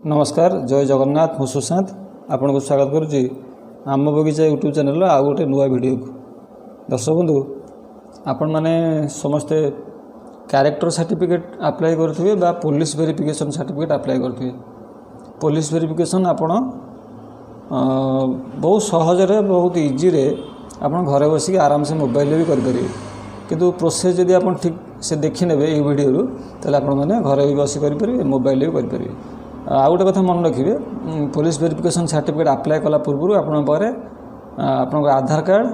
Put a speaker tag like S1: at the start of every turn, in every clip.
S1: नमस्कार जय जगन्नाथ मु सुशांत आपन को स्वागत करुच्ची आम बगीचा यूट्यूब चैनल आउ गोटे नुआ वीडियो को दर्शक बंधु आपण मैंने समस्ते कैरेक्टर सर्टिफिकेट अप्लाई करुवे बा पुलिस वेरिफिकेशन सर्टिफिकेट अप्लाई करुवे। पुलिस वेरिफिकेशन आपण बहुत सहजरे बहुत इजी रे आपण घरे बसिक आराम से मोबाइल भी करें किंतु प्रोसेस जदि आप ठीक से देखी ने ये वीडियो तेल आपण मैंने घरे भी बस करेंगे मोबाइल भी करेंगे। आउ गोटे कथा मन रखिए पुलिस वेरिफिकेशन सर्टिफिकेट अप्लाई कला पूर्व आपन आधार कार्ड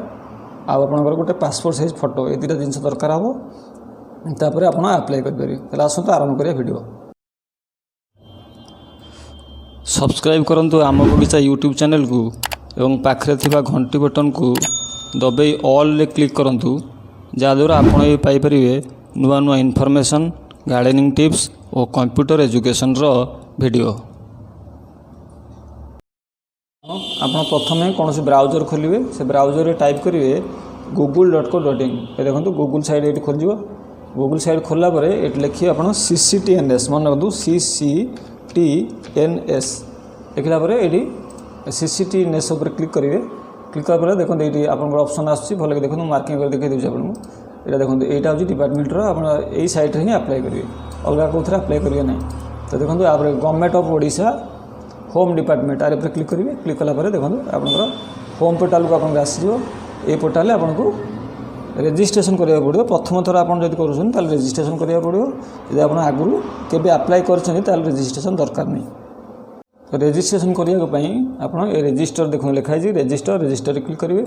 S1: आपर गोटे पासपोर्ट साइज फोटो ये दुटा जिन दरकार हम तापर आप अप्लाई करेंगे। आसतु आरंभ करिया वीडियो। सब्सक्राइब करंतु आम बगीचा यूट्यूब चैनल को एवं पाखरे थिबा घंटी बटन को दबाई ऑल रे क्लिक करंतु जहाँद्वारा आपड़ ये पाइपर नुआ नुआ इनफॉरमेशन गार्डनिंग टिप्स और कंप्यूटर एजुकेशन रो वीडियो। आप प्रथम कौन से ब्राउजर खोलिए से ब्राउजर टाइप करेंगे google.co.in देखो गूगल साइट ये खोल गूगल साइट खोलला ये लिखिए आप CCTNS मन रखु CCTNS लिखला ये CCTNS उपर क्लिक करेंगे। क्लिक करा देखो ये आप ऑप्शन आसूँ भले देखो मार्किंग कर देखिए दूसरे आपको ये देखो यहाँ हूँ डिपार्टमेंटर आप सैट्रे ही अप्लाई करेंगे अलग कौन अप्लाई करेंगे ना। तो देखो आप government of Odisha home department आर पर क्लिक करेंगे। क्लिक कलापर देखो आपंकर होम पोर्टाल को आपको आसो ये पोर्टाल आपको रेजिस्ट्रेशन करा पड़ो। प्रथम थर आप कर रेजिस्ट्रेशन करा पड़ो यदि आप आगु के अप्लाई कर रेजिस्ट्रेशन दरकार नहीं। तो रेजिस्ट्रेशन करने आप रजिस्टर देखो लिखाई रजिस्टर रजिस्टर क्लिक करेंगे।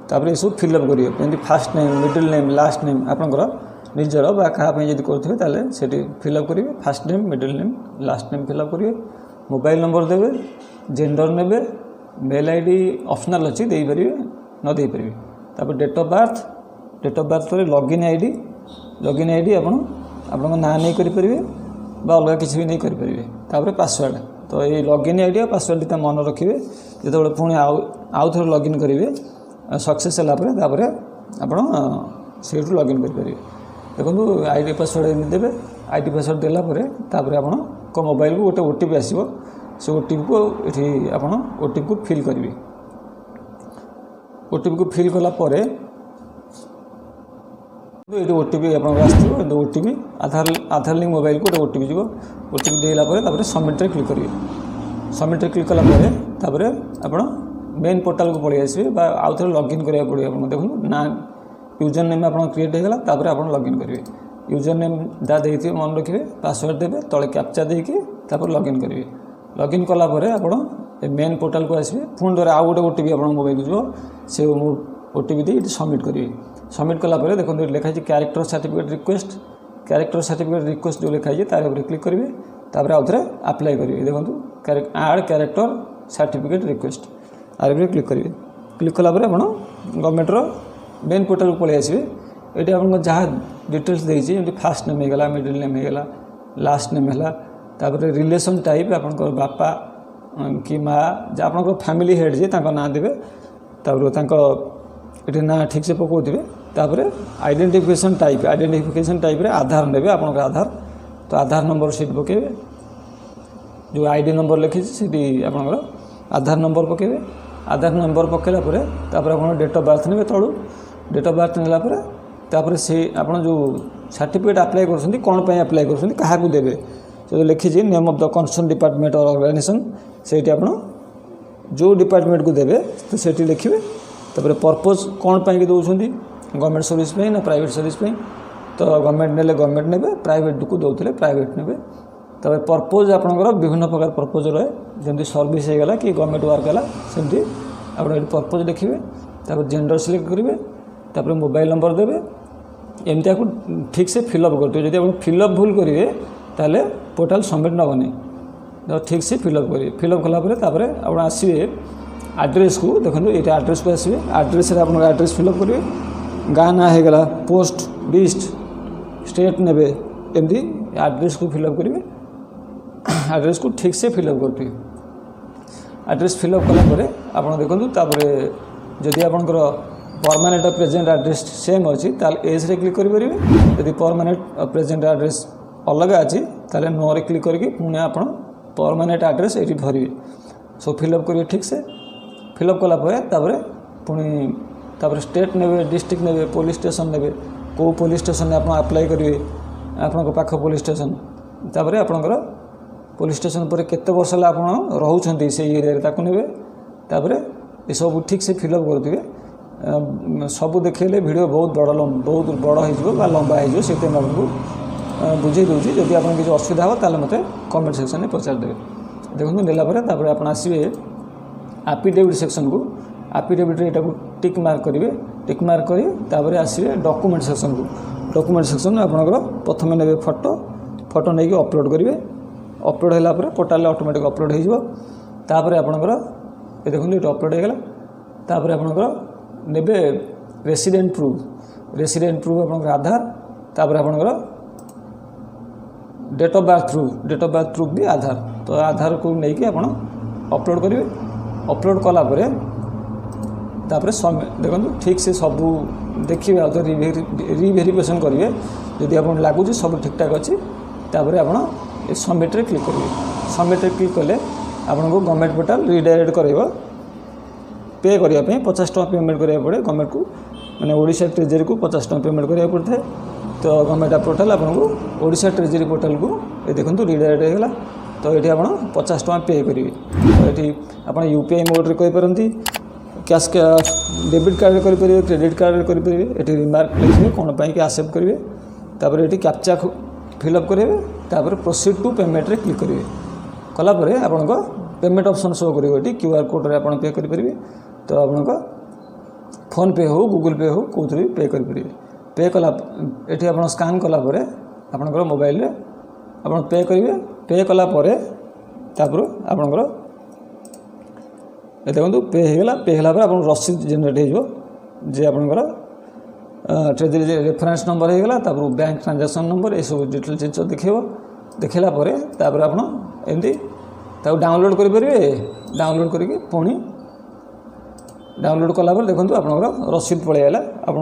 S1: तापर ये सब फिलअप करेंगे जमी fast name middle name last name आपंकर निजर बा कहीं जब करेंगे ताले से फिलअप करेंगे। Fast name middle name last name fill up करेंगे। मोबाइल नंबर देवे जेंडर नेबे मेल आईडी ऑप्शनल अच्छी दे पारे न दे पारे। तापर डेट ऑफ बर्थ पर लॉगिन आईडी आपन ना नहीं करेंगे बा अलग किसी भी नहीं करेंगे। तापर पासवर्ड तो ये लॉगिन आईडी और पासवर्ड दुटा मन रखिए जो पुणी आउ थे लॉगिन करेंगे सक्सेस होगापर आप लॉगिन करेंगे। देखो आईडी पासवर्ड देवे आईडी पासवर्ड देलापर आप मोबाइल को गोटे ओटीपी आसो से ओटीपी को ये आप ओटीपी को फिल करेंगे। ओटीपी को फिल कलापर ये ओटीपी आप ओटीपी आधार लिंक मोबाइल को गोटे ओटीपी जीव ओटीपी देलापर सबमिट क्लिक करेंगे। सबमिट क्लिक कलापर आप मेन पोर्टाल को पलि आसवे आउ थे लॉगिन करा पड़ो। आप देखो ना यूजर नेम आप क्रिएट होगा तापर आप लॉगिन करेंगे। यूजर नेम जहाँ देखिए मन रखिए पासवर्ड देवे तले कैप्चा देके तापर लॉगिन करेंगे। लॉगिन कलापर आप मेन पोर्टाल को आसवे पुणी द्वारा आउ गोटे ओटीपी आप मोबाइल को जीव से ओटीपी दे सबमिट करेंगे। सबमिट कलापर देखो लिखाई कैरेक्टर सर्टिफिकेट रिक्वेस्ट जो लिखाई तार ऊपर क्लिक करेंगे। तापर आउ थे अप्लाई करेंगे। देखो आड कैरेक्टर सर्टिफिकेट रिक्वेस्ट आर पर क्लिक करेंगे। क्लिक कलापर आप गवर्नमेंटर मेन पोर्टाल को पलि आसवे। ये आप जहाँ डिटेल्स देती फास्ट नेम होगा मिडिल नेम होगा लास्ट नेम है तापर रिलेशन टाइप आप बापा कि माँ जहाँ आप फैमिली हेड जी ना देवे तापर ना ठीक से पकाउे तापर आइडेंटिफिकेशन टाइप रे आधार ने आप आधार तो आधार नंबर सीट पकेबे जो आईडी नंबर लिखी आप आधार नंबर पकेबे। आधार नंबर पकेला तापर आप डेट ऑफ बर्थ ने तलू डेट ऑफ बर्थ नेला से आप जो सर्टिफिकेट अप्लाई कर कौन पर अप्लाई कर देवे जो लिखी name of the concern department और ऑर्गेनाइजेशन से आप जो डिपार्टमेंट को देवे तो से लिखिए। तापर पर्पज कौन पर दौरान गवर्नमेंट सर्विस ना प्राइवेट सर्विस तो गवर्नमेंट ने गवर्नमेंट ने प्राइवेट को दौले प्राइवेट ने। तब पर्पज आपंकर विभिन्न प्रकार पर्पज रहे जमी सर्विस होगा कि गवर्नमेंट वर्क है सेमती आप पर्पज लिखिए। तापर जेंडर सिलेक्ट करेंगे तापर मोबाइल नंबर देवे एमती आपको ठीक से फिलअप करते जब आप फिलअप भूल करेंगे ताले पोर्टाल सबमिट नबनी। तो ठीक से फिलअप करेंगे। फिलअप कलापर आप आसवे एड्रेस को देखो ये एड्रेस को आसवे एड्रेस आप एड्रेस फिलअप करेंगे। गाँ ना होगा पोस्ट डिस्ट स्टेट ने एमती एड्रेस को फिलअप करेंगे। एड्रेस को ठीक से फिलअप करते एड्रेस फिलअप कलापर आप देखो जदि आपंकर परमानेंट प्रेजेंट एड्रेस सेम अच्छी एज रे क्लिक करेंगे। यदि परमानेंट प्रेजेंट एड्रेस अलग अच्छी नो रे क्लिक करके पुणी आप परमानेंट एड्रेस ये भरवे सब फिलअप करेंगे ठीक से फिलअप कलापर पुणी स्टेट ने डिस्ट्रिक्ट ने पुलिस स्टेशन ने कौ पुलिस स्टेशन में आप अप्लाई करेंगे आपण पाख पुलिस स्टेशन तापर आपणकर पुलिस स्टेशन पर केते वर्ष आप रोचे से एरिया ने तापर ये सब ठीक से फिलअप करुवे सब देखले वीडियो बहुत बड़ हो लंबा हो आपको बुझे दूसरी जदि आप किसी असुविधा हो ताले मते कमेंट सेक्शन में पचारदेवे देखो नेलापर आप आसवे एफिडेविट सेक्शन को एफिडेविट यहाँ टिक मार्क करेंगे टिक मार्क कर आसवे डॉक्यूमेंट सेक्शन को डॉक्यूमेंट सेक्शन में आपंकर प्रथम ने फोटो नहीं अपलोड करेंगे अपलोड होगा पोर्टाल ऑटोमेटिक अपलोड होपर आपंकर ये देखो ये अपलोड होगा तापर आपंकर ने रेसिडेंट प्रूफ आपंकर आधार तापर आपंकर डेट ऑफ बर्थ प्रूफ भी आधार तो आधार को लेकिन आप अपलोड करेंगे अपलोड कलापर तापर देखो ठीक से सब देखिए आ रिभेरिफिकेशन करेंगे जदि आप लगुच सब ठीक ठाक अच्छी तापर आप सबमिट रे क्लिक करेंगे सबमिट रे क्लिक कले आपको गवर्नमेंट पोर्टाल रिडायरेक्ट कर पे करने 50 टका पेमेंट करा पड़े गवर्नमेंट को मैंने ओडिशा ट्रेजरी को 50 टका पेमेंट करा पड़ता है तो गवर्नमेंट पोर्टाल आपको ओडिशा ट्रेजरी पोर्टाल को ये देखो रिडायरेक्ट होगा तो ये आप 50 टका पे करेंगे तो ये आप यूपीआई मोड्रे कहींपारती कैश डेबिट कार्ड करेंगे क्रेडिट कार्ड करेंगे ये रिमार्क लिखे कौन पाई आसेप्ट करेंगे तापर ये कैप्चा फिलअप करेंगे तापर प्रोसीड टू पेमेंट रे क्लिक करेंगे कलापर आपण पेमेंट ऑप्शन शो करेंगे ये क्यूआर कोड रे आप पे करेंगे तो आपका फोन पे हो गूगल पे हो कौन भी पे करेंगे पे कला ये आप स्कान कलापर आपंकर मोबाइल रे आप पे करेंगे पे कलापर तापर आपंकर देखो पे होगा पे होगा आप रसीद जेनेट हो आपंकर ट्रेजरी रेफरेंस नंबर होगा तापर बैंक ट्रांजैक्शन नंबर ये सब डिटेल जिन देखेब देखला तापर आप एमती डाउनलोड करेंगे डाउनलोड करके पुणी डाउनलोड कलापर देखो आपंकर रसीद पलैला आप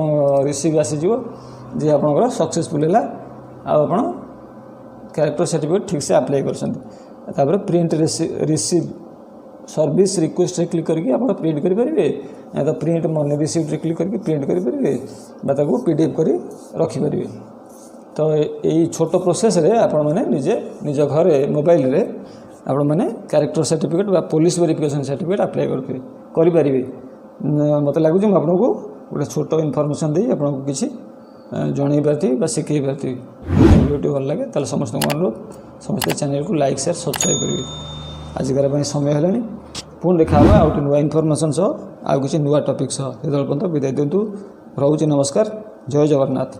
S1: रिसीव आसीज जे आपंकर सक्सेसफुल है आप कैरेक्टर सर्टिफिकेट ठीक से अप्लाई कर प्रिंट रिसीव सर्विस रिक्वेस्ट रे क्लिक करके आप प्रिंट करेंगे या तो प्रिंट मनी रिसीप्ट रे क्लिक करके प्रिंट करेंगे पीडीएफ कर रखिपारे तो यही छोट प्रोसेस रे आपण मैंने निजे निज घरे मोबाइल रे आपण मैंने कैरेक्टर सर्टिफिकेट बा पुलिस वेरिफिकेशन सर्टिफिकेट अप्लाई करेंगे मत लगुच आपको गोटे छोट इनफर्मेशन दे आपको किसी जन पार्थी शिखई पार्थी वीडियो भल लगे तो समस्त अनुरोध समस्त चैनल को लाइक शेयर सब्सक्राइब करेंगे आजिकार समय है पुणी देखा आउ नुआ इनफर्मेशन सह आउ किसी नुआ टॉपिक सह पर्यंत विदाय दिंतु रोचे नमस्कार जय जगन्नाथ।